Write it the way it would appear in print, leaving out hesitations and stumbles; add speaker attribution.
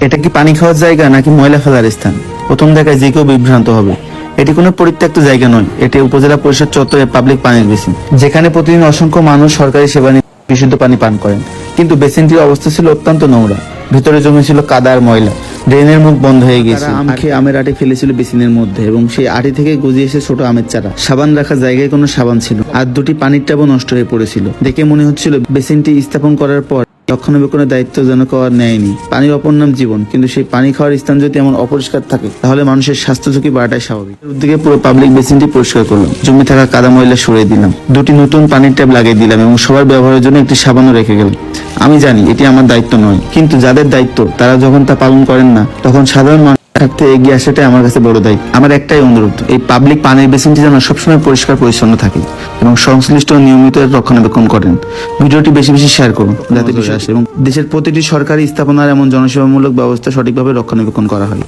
Speaker 1: এটা কি পানি খাওয়ার জায়গা নাকি ময়লা ফেলার স্থান? প্রথম দেখায় যে কেউ বিভ্রান্ত হবে। এটি কোনো পরিত্যক্ত জায়গা নয়, এটি উপজেলা পরিষদ চত্বরে পাবলিক পানির বেসিন, যেখানে প্রতিদিন অসংখ্য মানুষ সরকারি সেবা নিয়ে বিশুদ্ধ পানি পান করেন। কিন্তু বেসিনটির অবস্থা ছিল অত্যন্ত নোংরা, ভিতরে জমেছিল কাদা আর ময়লা, ড্রেনের মুখ বন্ধ হয়ে গেছে। আম খেয়ে আমের আটি ফেলেছিল বেসিনের মধ্যে এবং সেই আটি থেকে গজিয়ে এসে ছোট আমের চারা। সাবান রাখার জায়গায় কোনো সাবান ছিল, আর দুটি পানির ট্যাপও নষ্ট হয়ে পড়েছিল। দেখে মনে হচ্ছিল বেসিনটি স্থাপন করার পর রক্ষণাবেক্ষণের দায়িত্ব যেন কেউ নেয়নি। পানির অপর নাম জীবন, কিন্তু সেই পানি খাওয়ার স্থান যদি এমন অপরিষ্কার থাকে তাহলে মানুষের স্বাস্থ্য ঝুঁকি বাড়াটাই স্বাভাবিক। দিকে পুরো পাবলিক বেসিনটি পরিষ্কার করলাম, জমে থাকা কাদা ময়লা সরিয়ে দিলাম, দুটি নতুন পানির ট্যাপ লাগিয়ে দিলাম এবং সবার ব্যবহারের জন্য একটি সাবানও রেখে গেলাম। আমি জানি এটি আমার দায়িত্ব নয়, কিন্তু যাদের দায়িত্ব তারা যখন তা পালন করেন না, তখন সাধারণ মানুষ থাকতে এগিয়ে আসাটাই আমার কাছে বড় দায়িত্ব। আমার একটাই অনুরোধ, এই পাবলিক পানির বেসিনটি যেন সবসময় পরিষ্কার পরিচ্ছন্ন থাকে এবং সংশ্লিষ্ট নিয়মিত এর রক্ষণাবেক্ষণ করেন। ভিডিওটি বেশি বেশি শেয়ার করুন যাতে বিশ্বাস এবং দেশের প্রতিটি সরকারি স্থাপনার এমন জনসেবামূলক ব্যবস্থা সঠিকভাবে রক্ষণাবেক্ষণ করা হয়।